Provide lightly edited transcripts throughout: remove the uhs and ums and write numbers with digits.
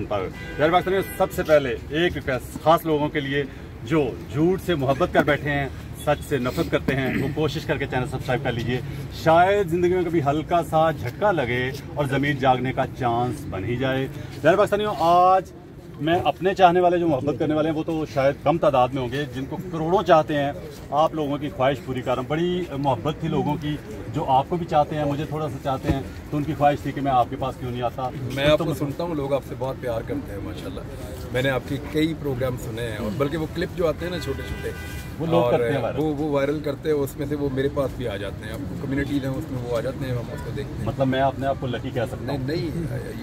यार बात करें, सबसे पहले एक रिक्वेस्ट खास लोगों के लिए जो झूठ से मोहब्बत कर बैठे हैं, सच से नफरत करते हैं, वो कोशिश करके चैनल सब्सक्राइब कर लीजिए। शायद ज़िंदगी में कभी हल्का सा झटका लगे और ज़मीर जागने का चांस बन ही जाए। यार पाकिस्तानियों, आज मैं अपने चाहने वाले जो मोहब्बत करने वाले हैं वो तो शायद कम तादाद में होंगे, जिनको करोड़ों चाहते हैं आप लोगों की ख्वाहिश पूरी कर रहा हूँ। बड़ी मोहब्बत थी लोगों की जो आपको भी चाहते हैं, मुझे थोड़ा सा चाहते हैं, तो उनकी ख्वाहिश थी कि मैं आपके पास क्यों नहीं आता। मैं आपको सुनता हूँ, लोग आपसे बहुत प्यार करते हैं माशाल्लाह। मैंने आपके कई प्रोग्राम सुने हैं और बल्कि वो क्लिप जो आते हैं ना छोटे छोटे, वो लोग करते हैं वो वायरल करते हैं, उसमें से वो मेरे पास भी आ जाते हैं। आपको कम्युनिटीज हैं उसमें वो आ जाते हैं, हम उसको देखते हैं। मतलब मैं अपने आप को लकी कह सकता हूँ? नहीं,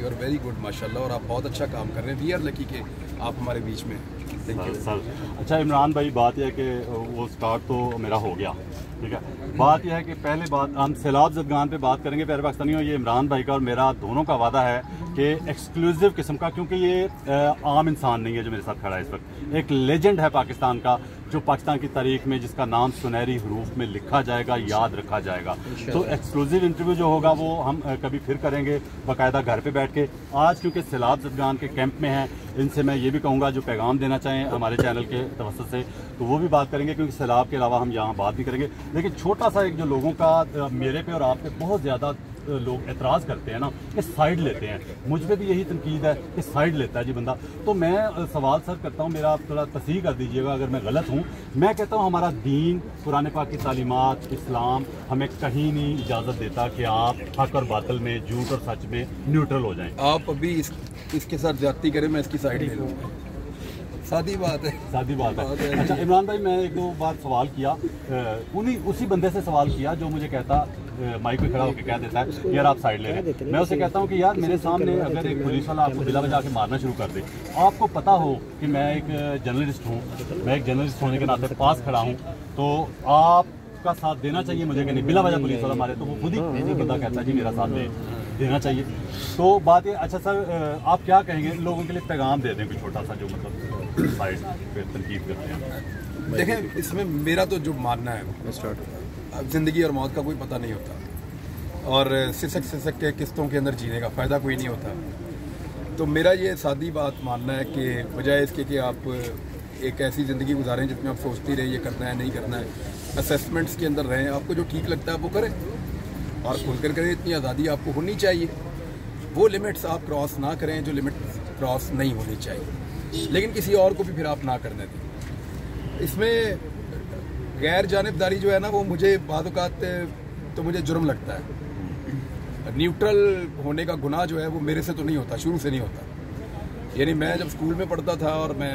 यू आर वेरी गुड माशाल्लाह, और आप बहुत अच्छा काम कर रहे हैं। वी आर लकी के आप हमारे बीच में। Thank you sir. अच्छा इमरान भाई, बात यह है कि वो स्टार्ट तो मेरा हो गया, ठीक है। बात यह है कि पहले बात हम सैलाब ज़दगान पे बात करेंगे प्यारे पाकिस्तानियों। ये इमरान भाई का और मेरा दोनों का वादा है कि एक्सक्लूसिव किस्म का, क्योंकि ये आम इंसान नहीं है जो मेरे साथ खड़ा है इस वक्त, एक लेजेंड है पाकिस्तान का, जो पाकिस्तान की तारीख में जिसका नाम सुनहरी हरूफ में लिखा जाएगा, याद रखा जाएगा। तो एक्सक्लूसिव इंटरव्यू जो होगा वो हम कभी फिर करेंगे बाकायदा घर पे बैठ के। आज क्योंकि सैलाब ज़दगान के कैंप में हैं, इनसे मैं ये भी कहूँगा जो पैगाम देना चाहें हमारे चैनल के तवज्जुह से, तो वो भी बात करेंगे, क्योंकि सैलाब के अलावा हम यहाँ बात भी करेंगे। लेकिन छोटा सा एक जो लोगों का मेरे पे और आप पे बहुत ज़्यादा लोग एतराज़ करते हैं ना, कि साइड लेते हैं, मुझ पे भी यही तनकीद है कि साइड लेता है जी बंदा। तो मैं सवाल सर करता हूँ, मेरा आप थोड़ा तस्हीह कर दीजिएगा अगर मैं गलत हूँ। मैं कहता हूँ हमारा दीन, कुरान पाक की तालीमात, इस्लाम हमें कहीं नहीं इजाज़त देता कि आप हक और बातिल में, झूठ और सच में न्यूट्रल हो जाएं। आप अभी इसके साथ ज्यादती करें, मैं इसकी साइड ले लूँगा। सादी बात है, सादी बात है। अच्छा इमरान भाई, मैं एक दो बार सवाल किया, उसी बंदे से सवाल किया जो मुझे कहता, माइक पे खड़ा होकर कह देता है यार आप साइड ले रहे हैं। मैं उसे कहता हूँ कि यार मेरे सामने अगर एक पुलिस वाला आपको बिला बजा के मारना शुरू कर दे, आपको पता हो कि मैं एक जर्नलिस्ट हूँ, मैं एक जर्नलिस्ट होने के नाते पास खड़ा हूँ, तो आपका साथ देना चाहिए मुझे कि नहीं? बिला वजह पुलिस वाला मारे तो वो खुद ही बंदा कहता है जी मेरा साथ देना चाहिए। तो बात ये, अच्छा सर आप क्या कहेंगे लोगों के लिए, पैगाम दे दें कोई छोटा सा, जो मतलब साइड पे तनकीद करते हैं? देखें, इसमें मेरा तो जो मानना है, ज़िंदगी और मौत का कोई पता नहीं होता, और सिसक के किस्तों के अंदर जीने का फ़ायदा कोई नहीं होता। तो मेरा ये सादी बात मानना है कि बजाय इसके कि आप एक ऐसी ज़िंदगी गुजारें जिसमें आप सोचती रहे ये करना है नहीं करना है, असेसमेंट्स के अंदर रहें, आपको जो ठीक लगता है वो करें और खुलकर करें। इतनी आज़ादी आपको होनी चाहिए, वो लिमिट्स आप क्रॉस ना करें जो लिमिट क्रॉस नहीं होनी चाहिए, लेकिन किसी और को भी फिर आप ना करने दें। इसमें गैर जानिबदारी जो है ना, वो मुझे बाद औक़ात तो मुझे जुर्म लगता है। न्यूट्रल होने का गुनाह जो है वो मेरे से तो नहीं होता, शुरू से नहीं होता। यानी मैं जब स्कूल में पढ़ता था और मैं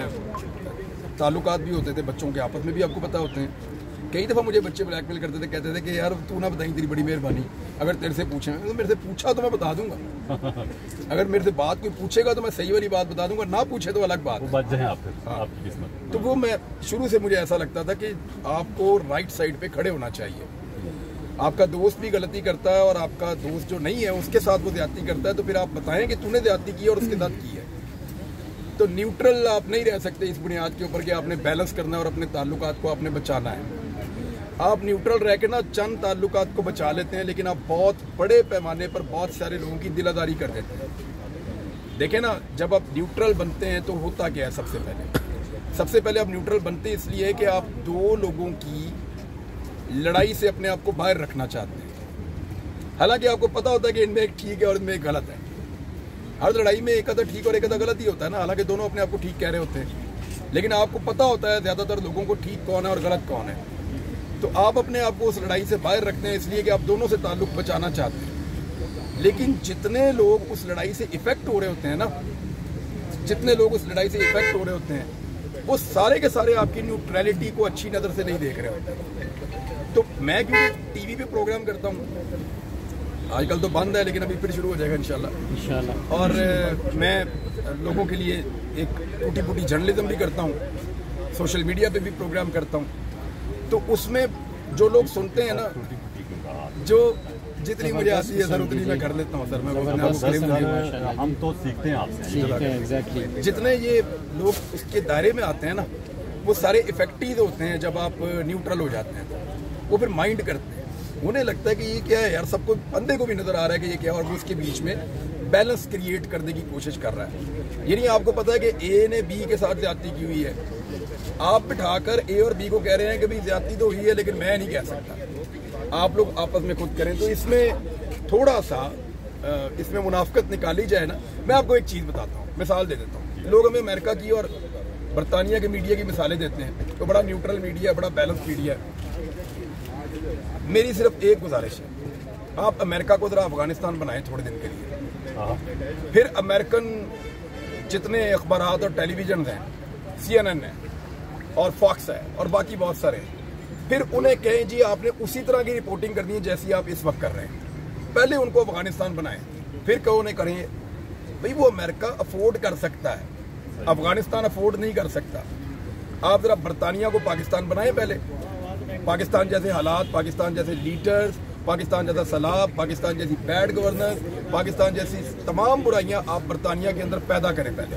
ताल्लुकात भी होते थे बच्चों के आपस में भी, आपको पता होते हैं। कई दफ़ा मुझे बच्चे ब्लैकमेल करते थे, कहते थे कि यार तू ना बताई, तेरी बड़ी मेहरबानी, अगर तेरे से पूछें। तो मेरे से पूछा तो मैं बता दूंगा, अगर मेरे से बात कोई पूछेगा तो मैं सही वाली बात बता दूंगा, ना पूछे तो अलग बात है। आपकी किस्मत। तो वो मैं शुरू से मुझे ऐसा लगता था कि आपको राइट साइड पे खड़े होना चाहिए। आपका दोस्त भी गलती करता है और आपका दोस्त जो नहीं है उसके साथ वो ज्यादती करता है, तो फिर आप बताएं कि तूने ज्यादती की और उसके साथ की है। तो न्यूट्रल आप नहीं रह सकते इस बुनियाद के ऊपर कि आपने बैलेंस करना है और अपने ताल्लुकात को आपने बचाना है। आप न्यूट्रल रह के ना चंद ताल्लुकात को बचा लेते हैं, लेकिन आप बहुत बड़े पैमाने पर बहुत सारे लोगों की दिलादारी कर देते हैं। देखें ना, जब आप न्यूट्रल बनते हैं तो होता क्या है? सबसे पहले आप न्यूट्रल बनते इसलिए कि आप दो लोगों की लड़ाई से अपने आप को बाहर रखना चाहते हैं। हालांकि आपको पता होता है कि इनमें एक ठीक है और इनमें एक गलत है। हर लड़ाई में एक आधा ठीक और एक आधा गलत ही होता है ना, हालांकि दोनों अपने आप को ठीक कह रहे होते हैं, लेकिन आपको पता होता है ज़्यादातर लोगों को ठीक कौन है और गलत कौन है। तो आप अपने आप को उस लड़ाई से बाहर रखते हैं इसलिए कि आप दोनों से ताल्लुक बचाना चाहते हैं। लेकिन जितने लोग उस लड़ाई से इफेक्ट हो रहे होते हैं ना, जितने लोग उस लड़ाई से इफेक्ट हो रहे होते हैं, वो सारे के सारे आपकी न्यूट्रलिटी को अच्छी नज़र से नहीं देख रहे होते। तो मैं क्योंकि टीवी पे प्रोग्राम करता हूँ, आजकल तो बंद है लेकिन अभी फिर शुरू हो जाएगा इंशाल्लाह। और मैं लोगों के लिए एक टूटी फूटी जर्नलिज्म भी करता हूँ, सोशल मीडिया पे भी प्रोग्राम करता हूँ। तो उसमें जो लोग सुनते हैं ना, जो जितनी मुझे आती है सर उतनी मैं कर लेता हूँ सर। मैं हम तो सीखते हैं आपसे एग्जैक्टली। जितने ये लोग इसके दायरे में आते हैं ना, वो सारे इफेक्टिव होते हैं जब आप न्यूट्रल हो जाते हैं। वो फिर माइंड करते हैं उन्हें लगता है कि ये क्या है यार, सबको बंदे को भी नजर आ रहा है कि ये क्या है, और वो उसके बीच में बैलेंस क्रिएट करने की कोशिश कर रहा है। यानी आपको पता है कि ए ने बी के साथ ज्यादती की हुई है, आप बिठाकर ए और बी को कह रहे हैं कि भाई ज्यादती तो हुई है लेकिन मैं नहीं कह सकता, आप लोग आपस में खुद करें। तो इसमें थोड़ा सा इसमें मुनाफकत निकाली जाए ना। मैं आपको एक चीज़ बताता हूँ, मिसाल दे देता हूँ। लोग हमें अमेरिका की और बरतानिया के मीडिया की मिसालें देते हैं, तो बड़ा न्यूट्रल मीडिया, बड़ा बैलेंस मीडिया है। मेरी सिर्फ एक गुजारिश है, आप अमेरिका को जरा अफगानिस्तान बनाएं थोड़े दिन के लिए, फिर अमेरिकन जितने अखबार और टेलीविजन हैं, CNN है और फॉक्स है और बाकी बहुत सारे हैं, फिर उन्हें कहें जी आपने उसी तरह की रिपोर्टिंग करनी है जैसी आप इस वक्त कर रहे हैं। पहले उनको अफगानिस्तान बनाएं, फिर कहो उन्हें करें भाई वो अमेरिका अफोर्ड कर सकता है, अफगानिस्तान अफोर्ड नहीं कर सकता। आप जरा बरतानिया को पाकिस्तान बनाएं पहले, पाकिस्तान जैसे हालात, पाकिस्तान जैसे लीडर्स, पाकिस्तान जैसा सलाब, पाकिस्तान जैसी बैड गवर्नेंस, पाकिस्तान जैसी तमाम बुराइयां आप बरतानिया के अंदर पैदा करें पहले,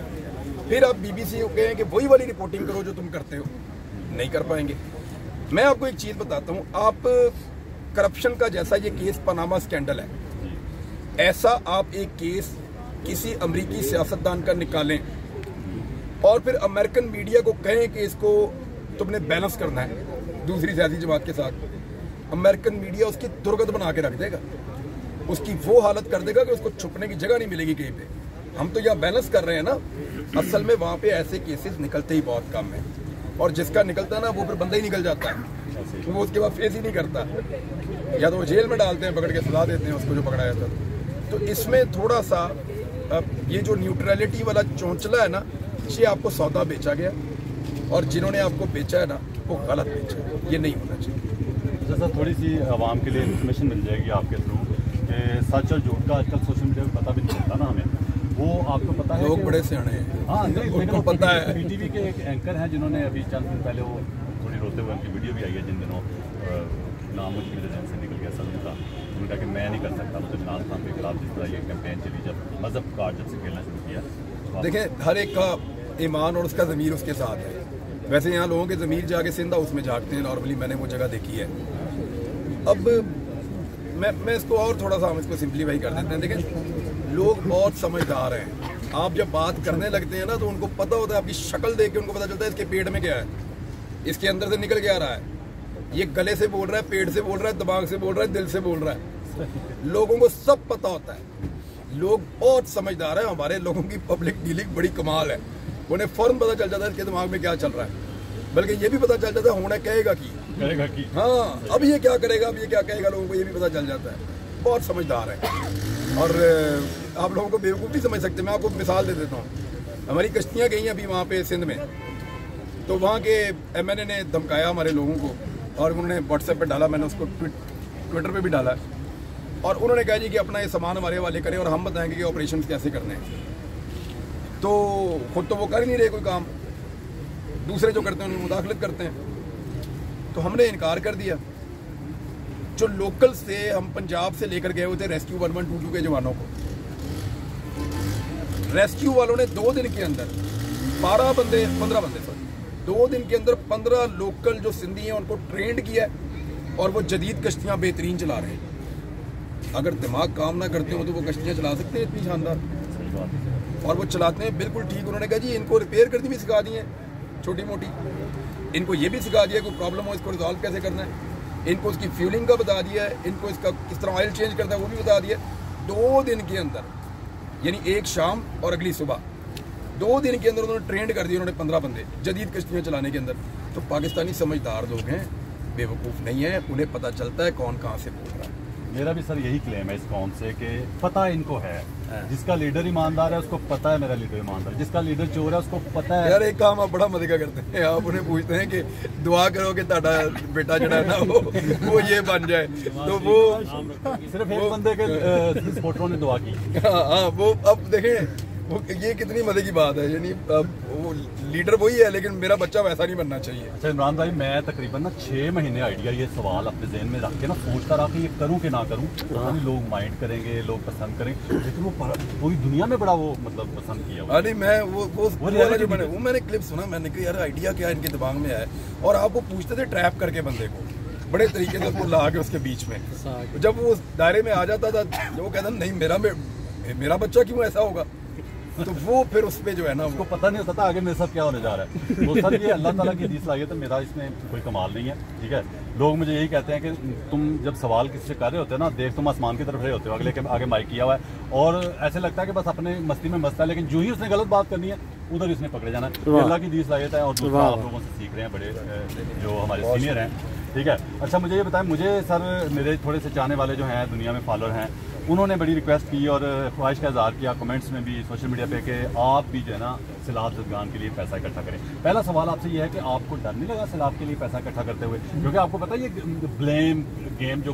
फिर आप BBC को कहें कि वही वाली रिपोर्टिंग करो जो तुम करते हो। नहीं कर पाएंगे। मैं आपको एक चीज़ बताता हूँ, आप करप्शन का जैसा ये केस पनामा स्कैंडल है, ऐसा आप एक केस किसी अमरीकी सियासतदान का निकालें और फिर अमेरिकन मीडिया को कहें कि इसको तुमने बैलेंस करना है दूसरी सियासी जमात के साथ, अमेरिकन मीडिया उसकी दुर्गत बना के रख देगा, उसकी वो हालत कर देगा कि उसको छुपने की जगह नहीं मिलेगी कहीं पे। हम तो यहाँ बैलेंस कर रहे हैं ना, असल में वहाँ पे ऐसे केसेस निकलते ही बहुत कम है, और जिसका निकलता है ना वो फिर बंदा ही निकल जाता है, तो वो उसके बाद फेस ही नहीं करता, या तो वो जेल में डालते हैं, पकड़ के सजा देते हैं उसको जो पकड़ाया था। तो इसमें थोड़ा सा ये जो न्यूट्रलिटी वाला चौंचला है ना, ये आपको सौदा बेचा गया, और जिन्होंने आपको बेचा है ना वो गलत बेचा है, ये नहीं होना चाहिए। जैसा थोड़ी सी आवाम के लिए इन्फॉर्मेशन मिल जाएगी आपके थ्रू कि सच और झूठ का आजकल सोशल मीडिया पर पता भी नहीं चलता ना हमें, वो आपको पता है लोग बड़े सियाने हैं। हाँ, उनको पता है। PTV के एक एंकर हैं जिन्होंने अभी चंद दिन पहले वो थोड़ी रोते हुए उनकी वीडियो भी आई है जिन दिनों नाम मुझे मेरे जहन से निकल गया सलम का, उन्होंने कहा कि मैं नहीं कर सकता, मुझे इमरान खान के खिलाफ जिस तरह ये कैंपेन चली जब मजहब कार्ड जब से खेलना शुरू किया। देखें, हर एक का ईमान और उसका ज़मीर उसके साथ है। वैसे यहाँ लोगों के ज़मीर जाके सिंधा उसमें झाँकते हैं नॉर्मली, मैंने वो जगह देखी है। अब मैं इसको और थोड़ा सा हम इसको सिंप्लीफाई कर देते हैं। देखें, लोग बहुत समझदार हैं, आप जब बात करने लगते हैं ना तो उनको पता होता है, आपकी शक्ल देख के उनको पता चलता है इसके पेट में क्या है, इसके अंदर से निकल के आ रहा है, ये गले से बोल रहा है, पेट से बोल रहा है, दिमाग से बोल रहा है, दिल से बोल रहा है। लोगों को सब पता होता है, लोग बहुत समझदार हैं। हमारे लोगों की पब्लिक डीलिंग बड़ी कमाल है, उन्हें फौरन पता चल जाता है इसके दिमाग में क्या चल रहा है, बल्कि ये भी पता चल जाता है होना कहेगा कि हाँ अब ये क्या करेगा, अब ये क्या कहेगा, लोगों को ये भी पता चल जाता है। बहुत समझदार है और आप लोगों को बेवकूफ़ नहीं समझ सकते। मैं आपको मिसाल दे देता हूँ, हमारी कश्तियाँ गई हैं अभी वहाँ पे सिंध में, तो वहाँ के MNA ने धमकाया हमारे लोगों को और उन्होंने व्हाट्सएप पे डाला, मैंने उसको ट्विटर पे भी डाला, और उन्होंने कहा जी कि अपना ये सामान हमारे हवाले करें और हम बताएंगे कि ऑपरेशन कैसे करने हैं। तो खुद तो वो कर ही नहीं रहे कोई काम, दूसरे जो करते हैं उनमें मुदाखलत करते हैं, तो हमने इनकार कर दिया। जो लोकल से हम पंजाब से लेकर गए हुए थे रेस्क्यू 1122 के जवानों को, रेस्क्यू वालों ने 2 दिन के अंदर 15 बंदे 2 दिन के अंदर 15 लोकल जो सिंधी हैं उनको ट्रेंड किया और वो जदीद कश्तियाँ बेहतरीन चला रहे हैं। अगर दिमाग काम ना करते हो तो वो कश्तियाँ चला सकते हैं इतनी शानदार, और वो चलाते हैं बिल्कुल ठीक। उन्होंने कहा जी इनको रिपेयर करनी भी सिखा दी है छोटी मोटी, इनको ये भी सिखा दिया कोई प्रॉब्लम हो इसको रिजॉल्व कैसे करना है, इनको उसकी फ्यूलिंग का बता दिया है, इनको इसका किस तरह ऑयल चेंज करता है वो भी बता दिया। 2 दिन के अंदर, यानी एक शाम और अगली सुबह, 2 दिन के अंदर उन्होंने ट्रेंड कर दिया उन्होंने 15 बंदे जदीद कश्तियाँ चलाने के अंदर। तो पाकिस्तानी समझदार लोग हैं, बेवकूफ़ नहीं है, उन्हें पता चलता है कौन कहाँ से बोल रहा है। मेरा भी सर यही क्लेम है इस कौम से कि पता इनको है, जिसका लीडर ईमानदार है उसको पता है मेरा लीडर ईमानदार है, जिसका लीडर चोर है उसको पता है। यार एक काम आप बड़ा मजे का करते हैं, आप उन्हें पूछते हैं कि दुआ करो कि ताड़ा बेटा जड़ा है ना वो ये बन जाए, तो वो सिर्फ एक बंदे के सपोर्टरों ने दुआ की। हाँ, वो अब देखें वो ये कितनी मजे की बात है, यानी वो लीडर वही है लेकिन मेरा बच्चा वैसा नहीं बनना चाहिए। अच्छा इमरान भाई, मैं तकरीबन ना 6 महीने आइडिया ये सवाल अपने जहन में रख के ना सोचता रहा कि ये करूं कि ना करूं, पता नहीं लोग माइंड करेंगे, लोग पसंद करेंगे, लेकिन वो पूरी दुनिया में बड़ा वो मतलब पसंद किया। अरे मैं वो मैंने क्लिप सुना, मैंने कहा यार आइडिया क्या इनके दिमाग में है, और आप वो पूछते थे ट्रैप करके बंदे को, बड़े तरीके से उसको ला के उसके बीच में, जब वो उस दायरे में आ जाता था, जब वो कहता नहीं मेरा बच्चा क्यों ऐसा होगा, तो वो फिर उस पे जो है ना, उसको पता नहीं होता था आगे मेरे साथ क्या होने जा रहा है। तो सर ये अल्लाह ताला की दी सलाहियत है, मेरा इसमें कोई कमाल नहीं है, ठीक है। लोग मुझे यही कहते हैं कि तुम जब सवाल किसी से कर रहे होते हो ना, देख तुम आसमान की तरफ रहे होते हो, अगले के आगे माइक किया हुआ है और ऐसे लगता है कि बस अपने मस्ती में मस्त है, लेकिन जो ही उसने गलत बात करनी है उधर इसने पकड़े जाना है। अल्लाह की दी सलाहियत है और दूसरा आप लोगों से सीख रहे हैं, बड़े जो हमारे सीनियर हैं, ठीक है। अच्छा मुझे ये बताएं, मुझे सर मेरे थोड़े से चाहने वाले जो हैं दुनिया में फॉलोअर हैं, उन्होंने बड़ी रिक्वेस्ट की और ख्वाहिश का इज़हार किया कमेंट्स में भी, सोशल मीडिया पे, कि आप भी जो है ना सैलाब ज़दगान के लिए पैसा इकट्ठा करें। पहला सवाल आपसे ये है कि आपको डर नहीं लगा सैलाब के लिए पैसा इकट्ठा करते हुए, क्योंकि आपको पता है ये ब्लेम गेम जो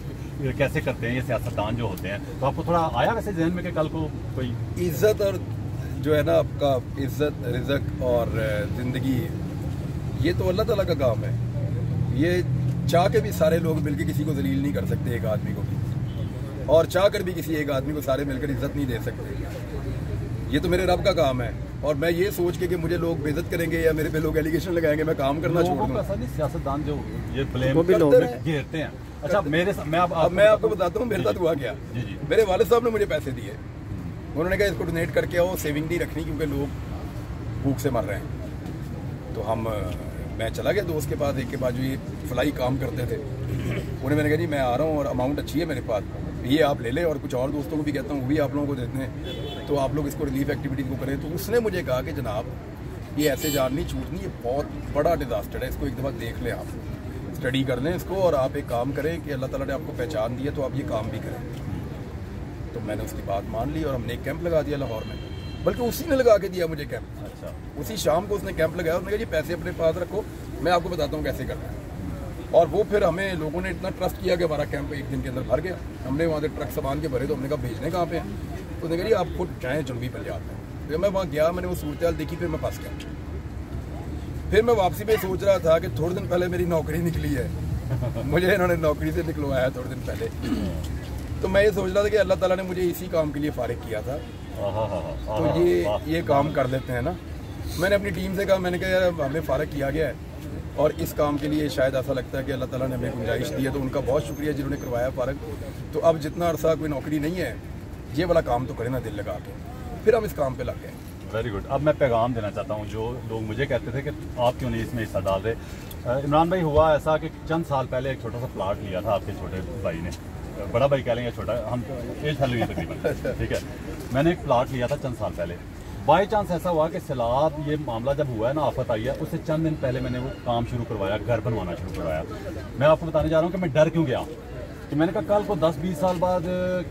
कैसे करते हैं ये सियासतदान जो होते हैं, तो आपको थोड़ा आया वैसे जहन में कि कल को कोई इज्जत और जो है ना आपका इज्जत रिज़्क और ज़िंदगी, ये तो अल्लाह ताला का काम है। ये चाह के भी सारे लोग मिलकर किसी को जलील नहीं कर सकते एक आदमी को, और चाह कर भी किसी एक आदमी को सारे मिलकर इज्जत नहीं दे सकते। ये तो मेरे रब का काम है, और मैं ये सोच के कि मुझे लोग बेइज्जत करेंगे या मेरे पे लोग एलिगेशन लगाएंगे, मैं काम करना छोड़ दूंगा। ऐसा नहीं, सियासतदान जो ये ब्लेम घेरते हैं। अच्छा मैं आपको बताता हूँ मेरे साथ हुआ क्या। मेरे वालिद साहब ने मुझे पैसे दिए, उन्होंने कहा इसको डोनेट करके आओ, सेविंग नहीं रखनी क्योंकि लोग भूख से मर रहे हैं। तो मैं चला गया दोस्त के पास, एक के बाद जो ये फलाई काम करते थे, उन्हें मैंने कहा जी मैं आ रहा हूँ और अमाउंट अच्छी है मेरे पास, ये आप ले लें, और कुछ और दोस्तों को भी कहता हूँ वो भी आप लोगों को देते हैं, तो आप लोग इसको रिलीफ एक्टिविटीज़ को करें। तो उसने मुझे कहा कि जनाब ये ऐसे जान नहीं छूटनी, ये बहुत बड़ा डिज़ास्टर है, इसको एक दफ़ा देख लें, आप स्टडी कर लें इसको, और आप एक काम करें कि अल्लाह ताला ने आपको पहचान दी है तो आप ये काम भी करें। तो मैंने उसकी बात मान ली और हमने एक कैंप लगा दिया लाहौर में, बल्कि उसी ने लगा के दिया मुझे कैंप। अच्छा, उसी शाम को उसने कैंप लगाया, उसने कहा जी पैसे अपने पास रखो, मैं आपको बताता हूँ कैसे करना है। और वो फिर हमें लोगों ने इतना ट्रस्ट किया कि हमारा कैंप एक दिन के अंदर भर गया। हमने वहाँ से ट्रक सामान के भरे, तो हमने कहा भेजने कहाँ पे हैं, तो उसने कहा जी आप खुद जाएँ जुनूबी पंजाब में। फिर मैं वहाँ गया, मैंने वो सूरत हाल देखी, फिर मैं फंस गया। फिर मैं वापसी पे सोच रहा था कि थोड़े दिन पहले मेरी नौकरी निकली है, मुझे इन्होंने नौकरी से निकलवाया है थोड़े दिन पहले, तो मैं ये सोच रहा था कि अल्लाह ताला ने मुझे इसी काम के लिए फारिग किया था, तो ये काम कर लेते हैं ना। मैंने अपनी टीम से कहा, मैंने कहा यार हमें फारिग किया गया है और इस काम के लिए शायद ऐसा लगता है कि अल्लाह ताला ने हमें गुंजाइश दी है, तो उनका बहुत शुक्रिया जिन्होंने करवाया फारिग। तो अब जितना अरसा कोई नौकरी नहीं है, ये वाला काम तो करें ना दिल लगा के, फिर हम इस काम पे लग गए। Very good. अब मैं पैगाम देना चाहता हूँ, जो लोग मुझे कहते थे कि आप क्यों नहीं इसमें हिस्सा डाल रहे। इमरान भाई, हुआ ऐसा कि चंद साल पहले एक छोटा सा प्लाट लिया था आपके छोटे भाई ने, बड़ा भाई कह लेंगे, छोटा हम एज फैल हुई तकरीबन, ठीक है। मैंने एक प्लाट लिया था चंद साल पहले, बाई चांस ऐसा हुआ कि सैलाब ये मामला जब हुआ है ना, आफत आई है, उससे चंद दिन पहले मैंने वो काम शुरू करवाया, घर बनवाना शुरू करवाया। मैं आपको बताने जा रहा हूँ कि मैं डर क्यों गया, कि मैंने कहा कल को 10-20 साल बाद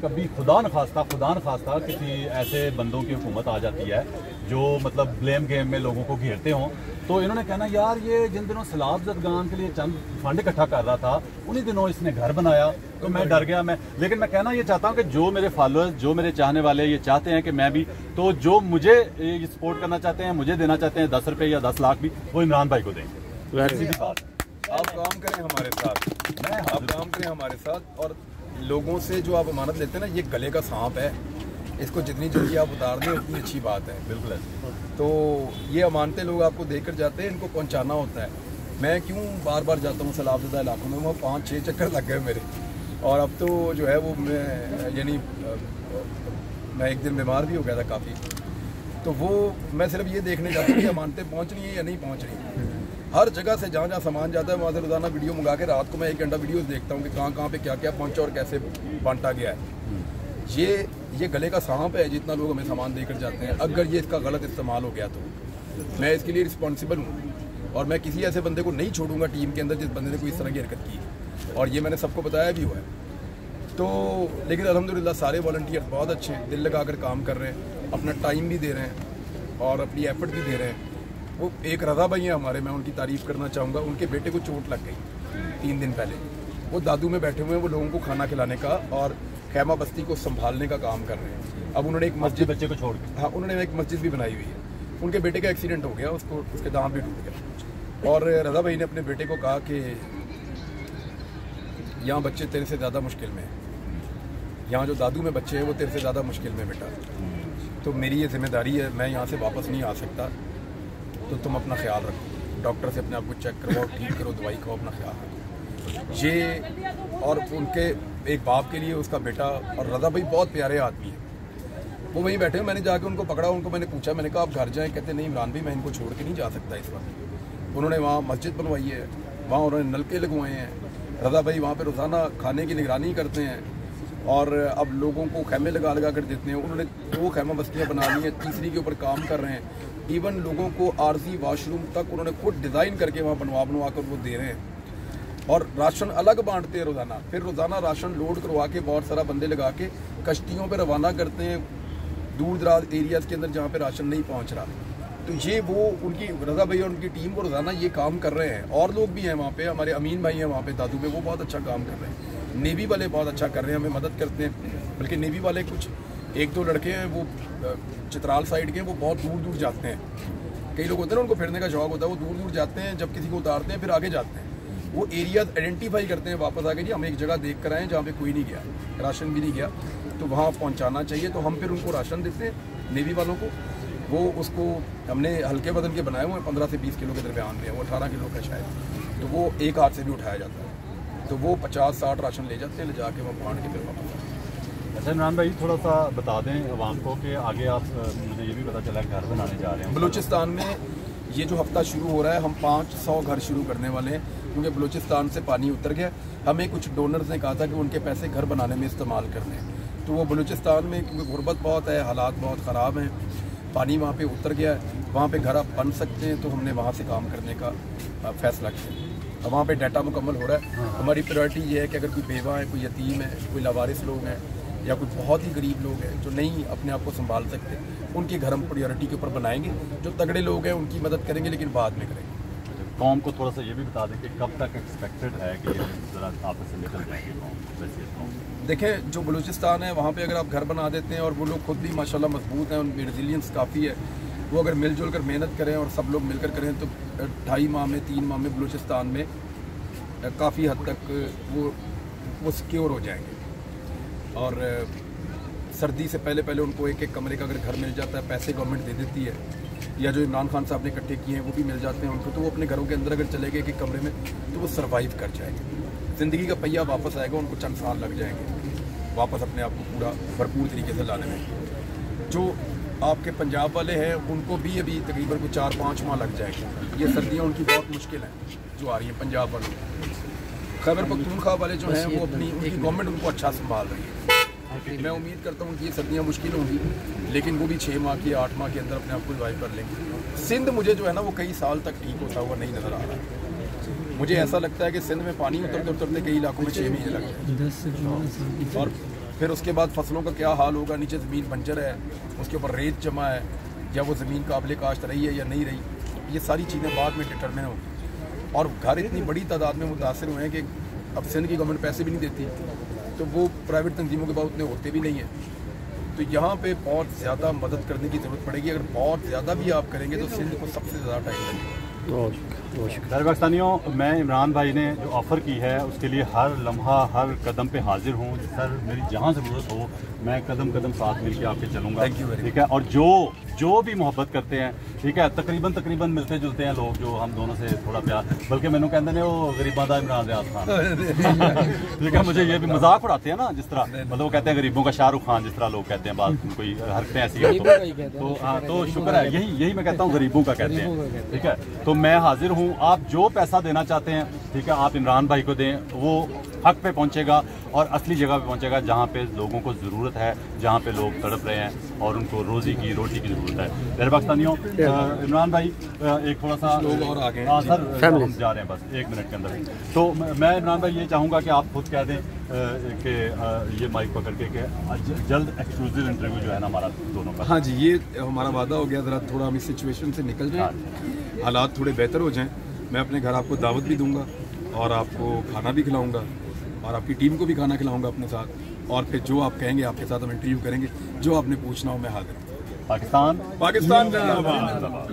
कभी खुदा न खास्ता किसी ऐसे बंदों की हुकूमत आ जाती है जो मतलब ब्लेम गेम में लोगों को घेरते हों, तो इन्होंने कहना यार ये जिन दिनों सैलाब ज़दगान के लिए चंद फंड इकट्ठा कर रहा था, उन्हीं दिनों इसने घर बनाया, तो मैं डर गया। लेकिन मैं कहना ये चाहता हूँ कि जो मेरे फॉलोअर्स, जो मेरे चाहने वाले ये चाहते हैं कि मैं भी, तो जो मुझे ये सपोर्ट करना चाहते हैं, मुझे देना चाहते हैं 10 रुपये या 10 लाख भी, वो इमरान भाई को देंगे। सीधी बात, आप काम करें हमारे साथ, आप काम करें हमारे साथ, और लोगों से जो आप अमानत लेते हैं ना, ये गले का सांप है, इसको जितनी जल्दी आप उतार दें उतनी अच्छी बात है। बिल्कुल है। तो ये अमानतें लोग आपको देकर जाते हैं, इनको पहुंचाना होता है। मैं क्यों बार बार जाता हूँ सैलाबज़दा इलाकों में, वहाँ 5-6 चक्कर लग गए मेरे, और अब तो जो है वो मैं एक दिन बीमार भी हो गया था काफ़ी, तो वो मैं सिर्फ ये देखने जाता हूँ कि अमानतें पहुँच रही हैं या नहीं पहुँच रही। हर जगह से जहाँ जहाँ सामान जाता है वहाँ से रोज़ाना वीडियो मंगा के रात को मैं 1 घंटा वीडियोस देखता हूँ कि कहाँ पे क्या क्या पहुँचा और कैसे बांटा गया है। ये गले का सांप है, जितना लोग हमें सामान देकर जाते हैं। अगर ये इसका गलत इस्तेमाल हो गया तो मैं इसके लिए रिस्पॉन्सिबल हूँ, और मैं किसी ऐसे बंदे को नहीं छोड़ूंगा टीम के अंदर जिस बंदे ने कोई इस तरह की हरकत की, और ये मैंने सबको बताया भी हुआ है। तो लेकिन अल्हम्दुलिल्लाह सारे वॉलंटियर बहुत अच्छे हैं, दिल लगा कर काम कर रहे हैं, अपना टाइम भी दे रहे हैं और अपनी एफर्ट भी दे रहे हैं। वो एक रज़ा भाई हैं हमारे, मैं उनकी तारीफ़ करना चाहूँगा। उनके बेटे को चोट लग गई 3 दिन पहले, वो दादू में बैठे हुए हैं, वो लोगों को खाना खिलाने का और खैमा बस्ती को संभालने का काम कर रहे हैं। अब उन्होंने एक मस्जिद, बच्चे को छोड़ के, हाँ, उन्होंने एक मस्जिद भी बनाई हुई है। उनके बेटे का एक्सीडेंट हो गया, उसको उसके दांत भी टूट गया, और रज़ा भाई ने अपने बेटे को कहा कि यहाँ बच्चे तेरे से ज़्यादा मुश्किल में हैं, यहाँ जो दादू में बच्चे हैं वो तेरे से ज़्यादा मुश्किल में बेटा, तो मेरी ये जिम्मेदारी है, मैं यहाँ से वापस नहीं आ सकता, तो तुम अपना ख्याल रखो, डॉक्टर से अपने आप को चेक करवाओ, ठीक करो, दवाई खाओ, अपना ख्याल रखो। ये और उनके एक बाप के लिए उसका बेटा, और रज़ा भाई बहुत प्यारे आदमी है, वो वहीं बैठे। मैंने जाके उनको पकड़ा, उनको मैंने पूछा, मैंने कहा आप घर जाएं। कहते नहीं इमरान भाई मैं इनको छोड़ के नहीं जा सकता इस वक्त। उन्होंने वहाँ मस्जिद बनवाई है, वहाँ उन्होंने नलके लगवाए हैं। रज़ा भाई वहाँ पे रोज़ाना खाने की निगरानी करते हैं और अब लोगों को खैमे लगा लगा कर देते हैं। उन्होंने 2 खैमा बस्तियाँ बना ली हैं, तीसरी के ऊपर काम कर रहे हैं। इवन लोगों को आरजी वॉशरूम तक उन्होंने खुद डिज़ाइन करके वहाँ बनवा कर वो दे रहे हैं। और राशन अलग बांटते हैं रोज़ाना, फिर रोज़ाना राशन लोड करवा के बहुत सारा बंदे लगा के कश्तियों पर रवाना करते हैं दूर दराज एरियाज़ के अंदर जहाँ पे राशन नहीं पहुँच रहा। तो ये वो उनकी रज़ा भाई और उनकी टीम को रोज़ाना ये काम कर रहे हैं। और लोग भी हैं वहाँ पे, हमारे अमीन भाई हैं वहाँ पे दादू में, वो बहुत अच्छा काम कर रहे हैं। नेवी वाले बहुत अच्छा कर रहे हैं, हमें मदद करते हैं। बल्कि नेवी वाले कुछ 1-2 लड़के हैं वो चित्राल साइड के, वो बहुत दूर दूर जाते हैं। कई लोग होते हैं ना उनको फिरने का शौक होता है, वो दूर दूर जाते हैं, जब किसी को उतारते हैं फिर आगे जाते हैं। वो एरियाज आइडेंटिफाई करते हैं वापस आके, जी हम एक जगह देख कर आए जहाँ पे कोई नहीं गया, राशन भी नहीं गया, तो वहाँ पहुँचाना चाहिए। तो हम फिर उनको राशन देते हैं नेवी वालों को। वो उसको हमने हल्के वजन के बनाए हुए हैं, 15 से 20 किलो के दरमियान में, वो 18 किलो का शायद। तो वो एक हाथ से भी उठाया जाता है। तो वो 50-60 राशन ले जाते हैं, ले जाके वहाँ बांट के फिर वापस आते हैं। अच्छा इमरान भाई थोड़ा सा बता दें अवाम को कि आगे आप, मुझे ये भी पता चला घर बनाने जा रहे हैं बलूचिस्तान में। ये जो हफ्ता शुरू हो रहा है हम 500 घर शुरू करने वाले हैं, क्योंकि बलूचिस्तान से पानी उतर गया। हमें कुछ डोनर्स ने कहा था कि उनके पैसे घर बनाने में इस्तेमाल करने हैं। तो वो बलूचिस्तान में क्योंकि गुर्बत बहुत है, हालात बहुत ख़राब हैं, पानी वहाँ पे उतर गया है, वहाँ पे घर आप बन सकते हैं, तो हमने वहाँ से काम करने का फ़ैसला किया। अब वहाँ पे डाटा मुकम्मल हो रहा है। हमारी प्रायोरिटी ये है कि अगर कोई बेवा है, कोई यतीम है, कोई लावारिस लोग हैं या कोई बहुत ही गरीब लोग हैं जो नहीं अपने आप को संभाल सकते, उनके घर हम प्रायोरिटी के ऊपर बनाएंगे। जो तगड़े लोग हैं उनकी मदद करेंगे, लेकिन बाद में करेंगे। कौम को थोड़ा सा ये भी बता दें कि कब तक एक्सपेक्टेड है कि ये ज़रा आपस से निकल जाएंगे कौम वैसे? देखें जो बलूचिस्तान है वहाँ पे अगर आप घर बना देते हैं, और वो लोग खुद भी माशाल्लाह मजबूत हैं, उनकी रेजिलियंस काफ़ी है, वो अगर मिलजुल कर मेहनत करें और सब लोग मिलकर करें तो 2.5 माह में 3 माह में बलूचिस्तान में काफ़ी हद तक वो सिक्योर हो जाएंगे। और सर्दी से पहले पहले उनको एक कमरे का अगर घर मिल जाता है, पैसे गवर्नमेंट दे देती है, या जो इमरान खान साहब ने इकट्ठे किए हैं वो भी मिल जाते हैं उनको, तो वो अपने घरों के अंदर अगर चले गए एक कमरे में तो वो सर्वाइव कर जाएंगे। ज़िंदगी का पहिया वापस आएगा, उनको चंद साल लग जाएंगे वापस अपने आप को पूरा भरपूर तरीके से लाने में। जो आपके पंजाब वाले हैं उनको भी अभी तकरीबन 4-5 माह लग जाएंगे। ये सर्दियाँ उनकी बहुत मुश्किल हैं जो आ रही हैं पंजाब वालों। खैबर पख्तूनख्वा वाले जो हैं वो उनकी गवर्नमेंट उनको अच्छा संभाल रही है। मैं उम्मीद करता हूँ कि ये सर्दियाँ मुश्किल होंगी, लेकिन वो भी 6 माह की 8 माह के अंदर अपने आप को रिवाइव कर लेंगे। सिंध मुझे जो है ना वो कई साल तक ठीक होता हुआ नहीं नज़र आ रहा है। मुझे ऐसा लगता है कि सिंध में पानी उतरते उतरते कई इलाकों में 6 महीने लग जाए, और फिर उसके बाद फसलों का क्या हाल होगा। नीचे ज़मीन बंजर है, उसके ऊपर रेत जमा है, या वो ज़मीन काबिल काश्त रही है या नहीं रही, ये सारी चीज़ें बाद में डिटरमिन होंगी। और घर इतनी बड़ी तादाद में मुतासर हुए हैं कि अब सिंध की गवर्नमेंट पैसे भी नहीं देती, तो वो प्राइवेट तंजीमों के बाद उतने होते भी नहीं हैं। तो यहाँ पे बहुत ज़्यादा मदद करने की ज़रूरत पड़ेगी। अगर बहुत ज़्यादा भी आप करेंगे तो सिंध को सबसे ज़्यादा टाइम लगेगा। पाकिस्तानियों, मैं इमरान भाई ने जो ऑफ़र की है उसके लिए हर लम्हा हर कदम पे हाजिर हूँ। सर मेरी जहाँ ज़रूरत हो मैं कदम कदम साथ मिलकर आपके चलूँगा, ठीक है। और जो भी मोहब्बत करते हैं, ठीक है, तकरीबन मिलते जुलते हैं लोग जो हम दोनों से थोड़ा प्यार, बल्कि मैंने कहते हैं वो गरीबों का इमरान रियाज खान, ठीक है। मुझे ये भी मजाक उड़ाते हैं ना, जिस तरह मतलब वो कहते हैं गरीबों का शाहरुख खान, जिस तरह लोग कहते हैं, बात कोई हरकतें ऐसी हैं तो हाँ, तो शुक्र है, यही मैं कहता हूँ गरीबों का कहते हैं, ठीक है। तो मैं हाजिर हूँ, आप जो पैसा देना चाहते हैं, ठीक है, आप इमरान भाई को दें, वो हक पे पहुंचेगा और असली जगह पे पहुंचेगा जहां पे लोगों को ज़रूरत है, जहां पे लोग तड़प रहे हैं और उनको रोटी की ज़रूरत है। मेरे पाकिस्तानियों, इमरान भाई एक थोड़ा सा लोग और आगे, हाँ सर हम जा रहे हैं बस 1 मिनट के अंदर। तो मैं इमरान भाई ये चाहूँगा कि आप खुद कह दें कि ये माइक पकड़ के कि जल्द एक्सक्लूसिव इंटरव्यू जो है ना हमारा दोनों का। हाँ जी, ये हमारा वादा हो गया, ज़रा थोड़ा हम इस सिचुएशन से निकल जाएँ, हालात थोड़े बेहतर हो जाएँ। मैं अपने घर आपको दावत भी दूंगा और आपको खाना भी खिलाऊंगा और आपकी टीम को भी खाना खिलाऊंगा अपने साथ, और फिर जो आप कहेंगे आपके साथ हम इंटरव्यू करेंगे, जो आपने पूछना हो मैं हाजिर हूँ। पाकिस्तान जिंदाबाद।